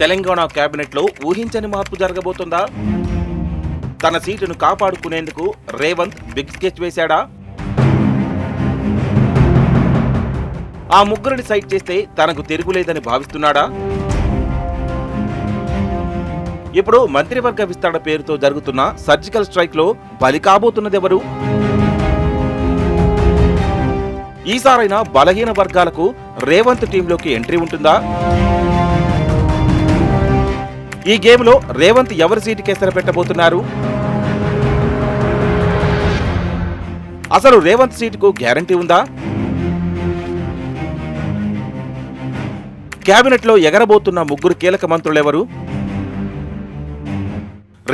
Telangana cabinet లో ఊహించని మార్పు జరగబోతుందా? తన సీటును కాపాడుకునేందుకు రేవంత్ బిగ్ స్కెచ్ వేశాడా? ఆ ముగ్గురిని సైట్ చేస్తే తనకు తిరుగులేదని భావిస్తున్నాడా? ఇప్పుడు మంత్రివర్గ విస్తరణ పేరుతో జరుగుతున్న సర్జికల్ స్ట్రైక్ లో బలి కాబోతున్నదెవరు? ఈసారైనా బలహీన వర్గాలకు రేవంత్ టీంలోకి ఎంట్రీ ఉంటుందా? ఈ గేమ్లో రేవంత్ ఎవరి సీటుకి ఎసరు పెట్టబోతున్నారు? అసలు రేవంత్ సీటుకు గ్యారంటీ ఉందా? కేబినెట్ లో ఎగరబోతున్న ముగ్గురు కీలక మంత్రులెవరు?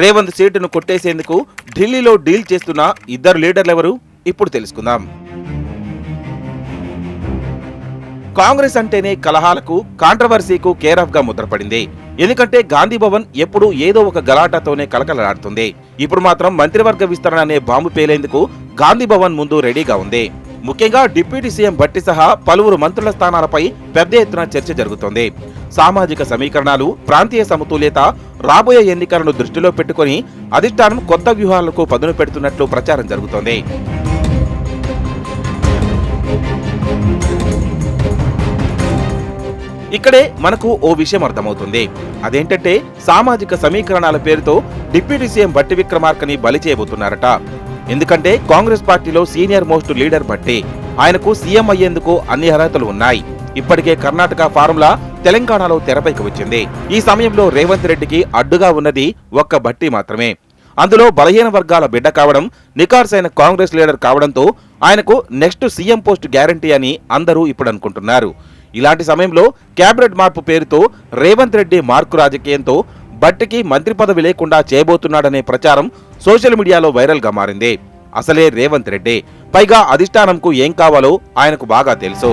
రేవంత్ సీటును కొట్టేసేందుకు ఢిల్లీలో డీల్ చేస్తున్న ఇద్దరు లీడర్లెవరు? ఇప్పుడు తెలుసుకుందాం. కాంగ్రెస్ అంటేనే కలహాలకు, కాంట్రవర్సీకు కేర్ ఆఫ్ గా ముద్రపడింది. ఎందుకంటే గాంధీ భవన్ ఎప్పుడూ ఏదో ఒక గలాటాతోనే కలకలలాడుతుంది. ఇప్పుడు మాత్రం మంత్రివర్గ విస్తరణ అనే బాంబు పేలేందుకు గాంధీ భవన్ ముందు రెడీగా ఉంది. ముఖ్యంగా డిప్యూటీ సీఎం భట్టి సహా పలువురు మంత్రుల స్థానాలపై పెద్ద ఎత్తున చర్చ జరుగుతోంది. సామాజిక సమీకరణాలు, ప్రాంతీయ సమతుల్యత, రాబోయే ఎన్నికలను దృష్టిలో పెట్టుకుని అధిష్టానం కొత్త వ్యూహాలకు పదును పెడుతున్నట్లు ప్రచారం జరుగుతోంది. ఇక్కడే మనకు ఓ విషయం అర్థమవుతుంది. అదేంటంటే సామాజిక సమీకరణాల పేరుతో డిప్యూటీ సీఎం భట్టి విక్రమార్కని బలి చేయబోతున్నారట. ఎందుకంటే కాంగ్రెస్ పార్టీలో సీనియర్ మోస్ట్ లీడర్ భట్టి. ఆయనకు సీఎం అయ్యేందుకు అన్ని అర్హతలు ఉన్నాయి. ఇప్పటికే కర్ణాటక ఫార్ములా తెలంగాణలో తెరపైకి వచ్చింది. ఈ సమయంలో రేవంత్ రెడ్డికి అడ్డుగా ఉన్నది ఒక్క భట్టి మాత్రమే. అందులో బలహీన వర్గాల బిడ్డ కావడం, నికార్సైన కాంగ్రెస్ లీడర్ కావడంతో ఆయనకు నెక్స్ట్ సీఎం పోస్ట్ గ్యారంటీ అని అందరూ ఇప్పుడు అనుకుంటున్నారు. ఇలాంటి సమయంలో కేబినెట్ మార్పు పేరుతో రేవంత్ రెడ్డి మార్కు రాజకీయంతో భట్టికి మంత్రి పదవి లేకుండా చేయబోతున్నాడనే ప్రచారం సోషల్ మీడియాలో వైరల్ గా మారింది. అసలే రేవంత్ రెడ్డి, పైగా అధిష్టానంకు ఏం కావాలో ఆయనకు బాగా తెలుసు.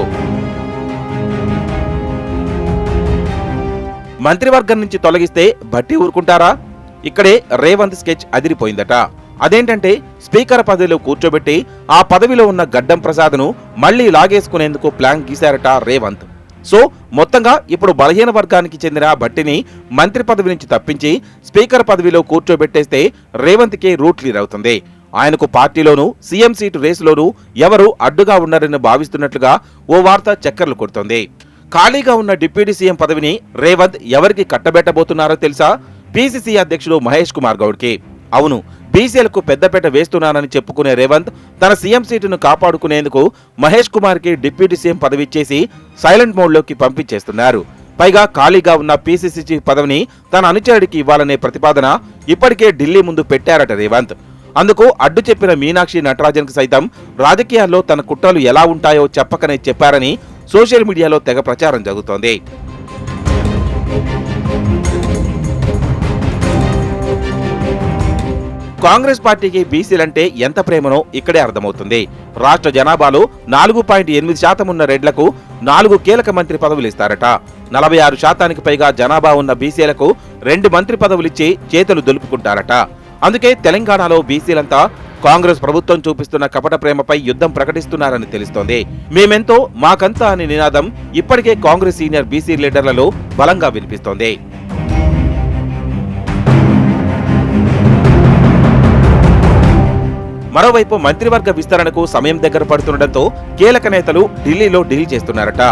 మంత్రివర్గం నుంచి తొలగిస్తే భట్టి ఊరుకుంటారా? ఇక్కడే రేవంత్ స్కెచ్ అదిరిపోయిందట. అదేంటంటే స్పీకర్ పదవిలో కూర్చోబెట్టి ఆ పదవిలో ఉన్న గడ్డం ప్రసాద్ను మళ్లీ లాగేసుకునేందుకు ప్లాన్ గీశారట రేవంత్. సో మొత్తంగా ఇప్పుడు బలహీన వర్గానికి చెందిన భట్టిని మంత్రి పదవి నుంచి తప్పించి స్పీకర్ పదవిలో కూర్చోబెట్టేస్తే రేవంత్కి రూట్ క్లియర్ అవుతుంది. ఆయనకు పార్టీలోనూ సీఎం సీటు రేసులోనూ ఎవరు అడ్డుగా ఉన్నారని భావిస్తున్నట్లుగా ఓ వార్త చక్కర్లు కొడుతోంది. ఖాళీగా ఉన్న డిప్యూటీ సీఎం పదవిని రేవంత్ ఎవరికి కట్టబెట్టబోతున్నారో తెలుసా? పీసీసీ అధ్యక్షుడు మహేష్ కుమార్ గౌడ్కి. అవును, బీసీలకు పెద్దపేట వేస్తున్నానని చెప్పుకునే రేవంత్ తన సీఎం సీటును కాపాడుకునేందుకు మహేష్ కుమార్ కి డిప్యూటీ సీఎం పదవి ఇచ్చేసి సైలెంట్ మోడ్లోకి పంపించేస్తున్నారు. పైగా ఖాళీగా ఉన్న పీసీసీ చీఫ్ పదవిని తన అనుచరుడికి ఇవ్వాలనే ప్రతిపాదన ఇప్పటికే ఢిల్లీ ముందు పెట్టారట రేవంత్. అందుకు అడ్డు చెప్పిన మీనాక్షి నటరాజన్ కు సైతం రాజకీయాల్లో తన కుట్రలు ఎలా ఉంటాయో చెప్పకనే చెప్పారని సోషల్ మీడియాలో తెగ ప్రచారం జరుగుతోంది. కాంగ్రెస్ పార్టీకి బీసీలంటే ఎంత ప్రేమనో ఇక్కడే అర్థమవుతుంది. రాష్ట్ర జనాభాలో 4.8% ఉన్న రెడ్లకు 4 కీలక మంత్రి పదవులు ఇస్తారట. 46% పైగా జనాభా ఉన్న బీసీలకు 2 మంత్రి పదవులిచ్చి చేతులు దులుపుకుంటారట. అందుకే తెలంగాణలో బీసీలంతా కాంగ్రెస్ ప్రభుత్వం చూపిస్తున్న కపట ప్రేమపై యుద్ధం ప్రకటిస్తున్నారని తెలుస్తోంది. మేమెంతో మాకంతా అనే నినాదం ఇప్పటికే కాంగ్రెస్ సీనియర్ బీసీ లీడర్లలో బలంగా వినిపిస్తోంది. మరోవైపు మంత్రివర్గ విస్తరణకు సమయం దగ్గర పడుతుండటంతో కీలక నేతలు ఢిల్లీలో డీల్ చేస్తున్నారట.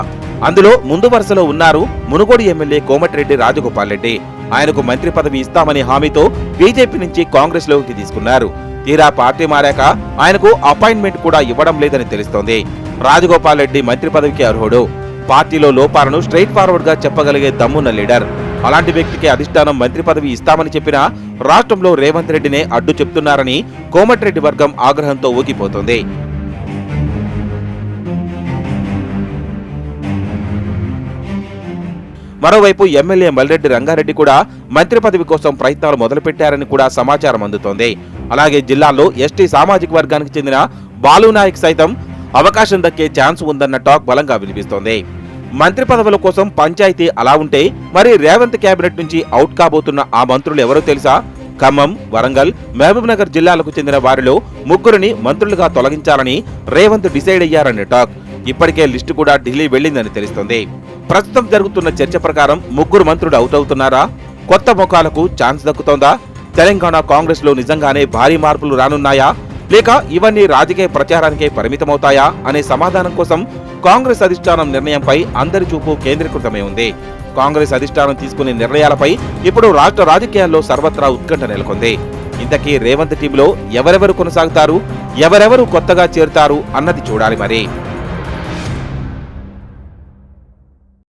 అందులో ముందు వరుసలో ఉన్నారు మునుగోడు ఎమ్మెల్యే కోమటిరెడ్డి రాజగోపాల్ రెడ్డి. ఆయనకు మంత్రి పదవి ఇస్తామనే హామీతో బీజేపీ నుంచి కాంగ్రెస్ లోకి తీసుకున్నారు. తీరా పార్టీ మారాక ఆయనకు అపాయింట్మెంట్ కూడా ఇవ్వడం లేదని తెలుస్తోంది. రాజగోపాల్ రెడ్డి మంత్రి పదవికి అర్హుడు. పార్టీలో లోపాలను స్ట్రైట్ ఫార్వర్డ్ గా చెప్పగలిగే దమ్మున్న లీడర్. అలాంటి వ్యక్తికి అధిష్టానం మంత్రి పదవి ఇస్తామని చెప్పినా రాష్ట్రంలో రేవంత్ రెడ్డినే అడ్డు చెప్తున్నారని కోమటిరెడ్డి వర్గం ఆగ్రహంతో ఊగిపోతోంది. మరోవైపు ఎమ్మెల్యే మల్రెడ్డి రంగారెడ్డి కూడా మంత్రి పదవి కోసం ప్రయత్నాలు మొదలుపెట్టారని కూడా సమాచారం అందుతోంది. అలాగే జిల్లాలో ఎస్టీ సామాజిక వర్గానికి చెందిన బాలునాయక్ సైతం అవకాశం దక్కే ఛాన్స్ ఉందన్న టాక్ బలంగా వినిపిస్తోంది. మంత్రి పదవుల కోసం పంచాయతీ అలా ఉంటే మరి రేవంత్ కేబినెట్ నుంచి అవుట్ కాబోతున్న ఆ మంత్రులు ఎవరో తెలుసా? ఖమ్మం, వరంగల్, మహబూబ్ నగర్ జిల్లాలకు చెందిన వారిలో 3 మంత్రులుగా తొలగించాలని రేవంత్ డిసైడ్ అయ్యారనే టాక్. ఇప్పటికే లిస్టు కూడా ఢిల్లీ వెళ్లిందని తెలుస్తోంది. ప్రస్తుతం జరుగుతున్న చర్చ ప్రకారం 3 మంత్రులు అవుట్ అవుతున్నారా? కొత్త ముఖాలకు ఛాన్స్ దక్కుతోందా? తెలంగాణ కాంగ్రెస్ లో నిజంగానే భారీ మార్పులు రానున్నాయా? లేక ఇవన్నీ రాజకీయ ప్రచారానికే పరిమితమవుతాయా అనే సమాధానం కోసం కాంగ్రెస్ అధిష్టానం నిర్ణయంపై అందరి చూపు కేంద్రీకృతమై ఉంది. కాంగ్రెస్ అధిష్టానం తీసుకునే నిర్ణయాలపై ఇప్పుడు రాష్ట్ర రాజకీయాల్లో సర్వత్రా ఉత్కంఠ నెలకొంది. ఇంతకీ రేవంత్ టీంలో ఎవరెవరు కొనసాగుతారు, ఎవరెవరు కొత్తగా చేరుతారు అన్నది చూడాలి మరి.